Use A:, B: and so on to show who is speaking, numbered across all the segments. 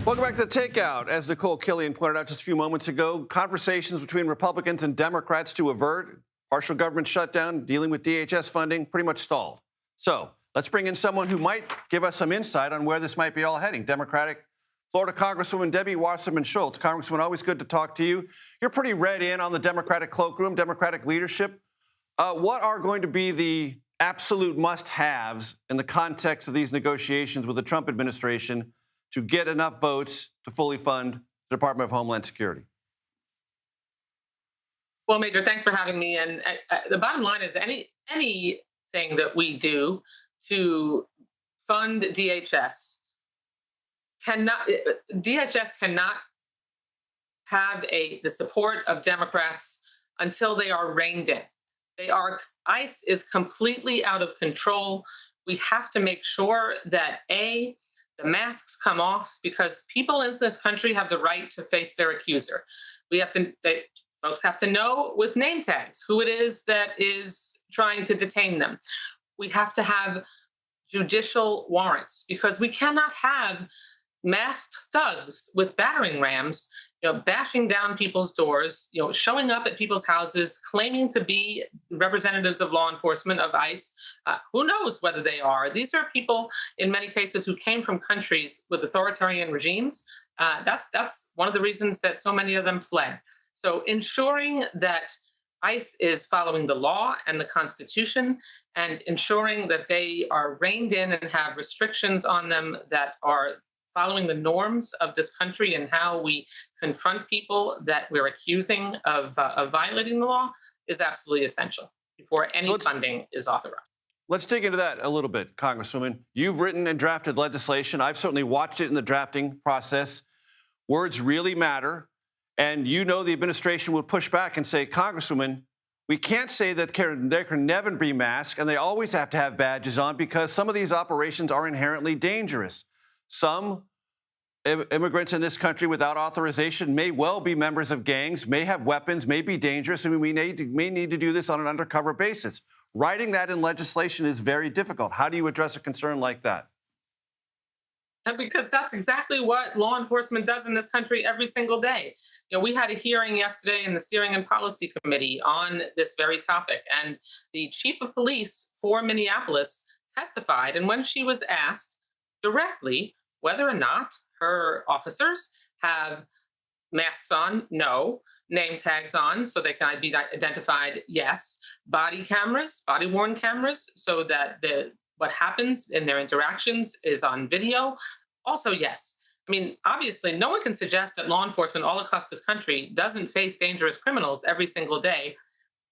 A: Welcome back to the Takeout. As Nicole Killian pointed out just a few moments ago, conversations between Republicans and Democrats to avert partial government shutdown, dealing with DHS funding, pretty much stalled. So let's bring in someone who might give us some insight on where this might be all heading. Democratic Florida Congresswoman Debbie Wasserman-Schultz. Congresswoman, always good to talk to you. You're pretty read in on the Democratic cloakroom, Democratic leadership. What are going to be the absolute must-haves in the context of these negotiations with the Trump administration to get enough votes to fully fund the Department of Homeland Security?
B: Well, Major, thanks for having me. And the bottom line is anything that we do to fund DHS cannot have the support of Democrats until they are reined in. ICE is completely out of control. We have to make sure that the masks come off, because people in this country have the right to face their accuser. Folks have to know with name tags who it is that is trying to detain them. We have to have judicial warrants, because we cannot have masked thugs with battering rams, bashing down people's doors, showing up at people's houses, claiming to be representatives of law enforcement, of ICE. Who knows whether they are? These are people, in many cases, who came from countries with authoritarian regimes. That's one of the reasons that so many of them fled. So ensuring that ICE is following the law and the Constitution, and ensuring that they are reined in and have restrictions on them that are following the norms of this country and how we confront people that we're accusing of violating the law is absolutely essential before any funding is authorized.
A: Let's dig into that a little bit, Congresswoman. You've written and drafted legislation. I've certainly watched it in the drafting process. Words really matter. And the administration will push back and say, Congresswoman, we can't say that there can never be masks and they always have to have badges on, because some of these operations are inherently dangerous. Some immigrants in this country without authorization may well be members of gangs, may have weapons, may be dangerous. I mean, we may need to do this on an undercover basis. Writing that in legislation is very difficult. How do you address a concern like that?
B: Because that's exactly what law enforcement does in this country every single day. We had a hearing yesterday in the Steering and Policy Committee on this very topic, and the chief of police for Minneapolis testified. And when she was asked directly whether or not her officers have masks on, no. Name tags on so they can be identified, yes. Body cameras, body-worn cameras, so that what happens in their interactions is on video, also yes. I mean, obviously, no one can suggest that law enforcement all across this country doesn't face dangerous criminals every single day.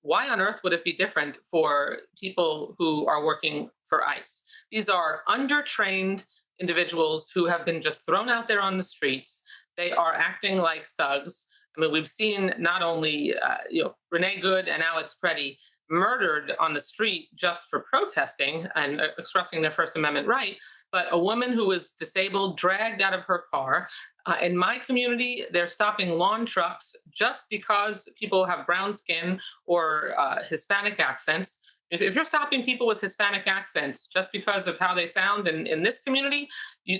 B: Why on earth would it be different for people who are working for ICE? These are undertrained individuals who have been just thrown out there on the streets. They are acting like thugs. I mean, we've seen not only Renee Good and Alex Preddy murdered on the street just for protesting and expressing their First Amendment right, but a woman who was disabled dragged out of her car. In my community, they're stopping lawn trucks just because people have brown skin or Hispanic accents. If you're stopping people with Hispanic accents just because of how they sound in this community,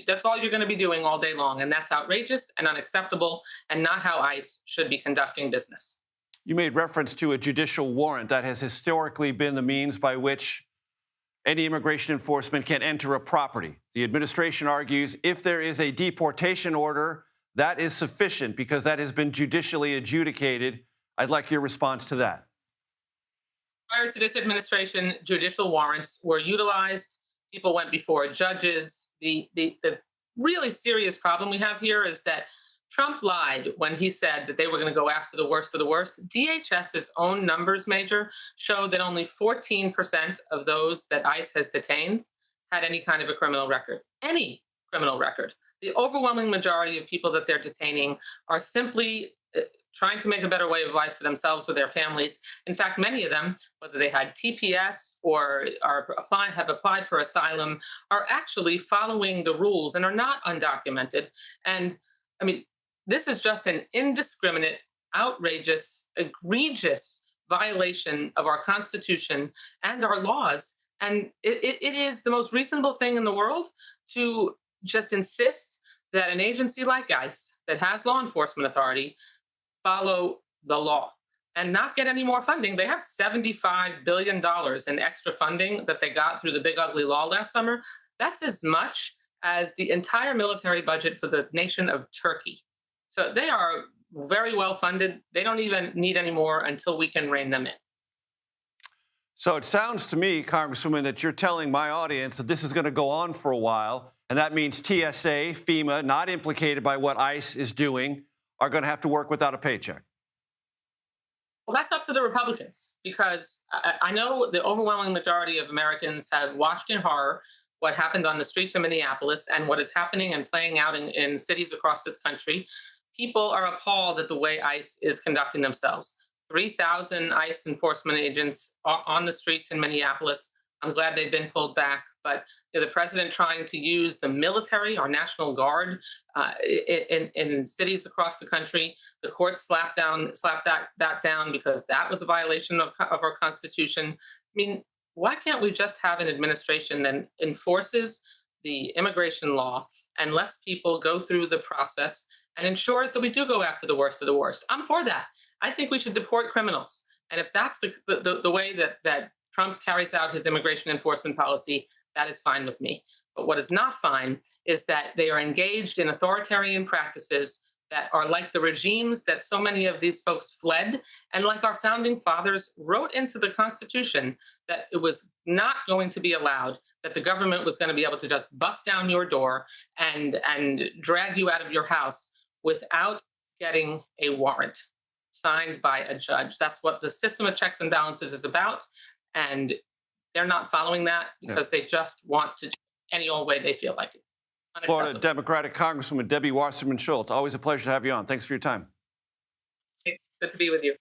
B: that's all you're going to be doing all day long. And that's outrageous and unacceptable, and not how ICE should be conducting business.
A: You made reference to a judicial warrant. That has historically been the means by which any immigration enforcement can enter a property. The administration argues if there is a deportation order, that is sufficient because that has been judicially adjudicated. I'd like your response to that.
B: Prior to this administration, judicial warrants were utilized. People went before judges. The really serious problem we have here is that Trump lied when he said that they were going to go after the worst of the worst. DHS's own numbers, Major, show that only 14% of those that ICE has detained had any kind of a criminal record. Any criminal record. The overwhelming majority of people that they're detaining are simply trying to make a better way of life for themselves or their families. In fact, many of them, whether they had TPS or have applied for asylum, are actually following the rules and are not undocumented. And I mean, this is just an indiscriminate, outrageous, egregious violation of our Constitution and our laws. And it is the most reasonable thing in the world to just insist that an agency like ICE that has law enforcement authority follow the law and not get any more funding. They have $75 billion in extra funding that they got through the big ugly law last summer. That's as much as the entire military budget for the nation of Turkey. So they are very well funded. They don't even need any more until we can rein them in.
A: So it sounds to me, Congresswoman, that you're telling my audience that this is going to go on for a while, and that means TSA, FEMA, not implicated by what ICE is doing, are going to have to work without a paycheck.
B: Well, that's up to the Republicans, because I know the overwhelming majority of Americans have watched in horror what happened on the streets of Minneapolis and what is happening and playing out in cities across this country. People are appalled at the way ICE is conducting themselves. 3,000 ICE enforcement agents on the streets in Minneapolis. I'm glad they've been pulled back, but the president trying to use the military, our National Guard, in cities across the country. The court slapped that down because that was a violation of our Constitution. I mean, why can't we just have an administration that enforces the immigration law and lets people go through the process and ensures that we do go after the worst of the worst? I'm for that. I think we should deport criminals. And if that's the way that Trump carries out his immigration enforcement policy, that is fine with me. But what is not fine is that they are engaged in authoritarian practices that are like the regimes that so many of these folks fled, and like our founding fathers wrote into the Constitution that it was not going to be allowed, that the government was going to be able to just bust down your door and drag you out of your house without getting a warrant signed by a judge. That's what the system of checks and balances is about. And they're not following that because they just want to do it any old way they feel like it.
A: Florida Democratic Congresswoman Debbie Wasserman-Schultz, always a pleasure to have you on. Thanks for your time.
B: Good to be with you.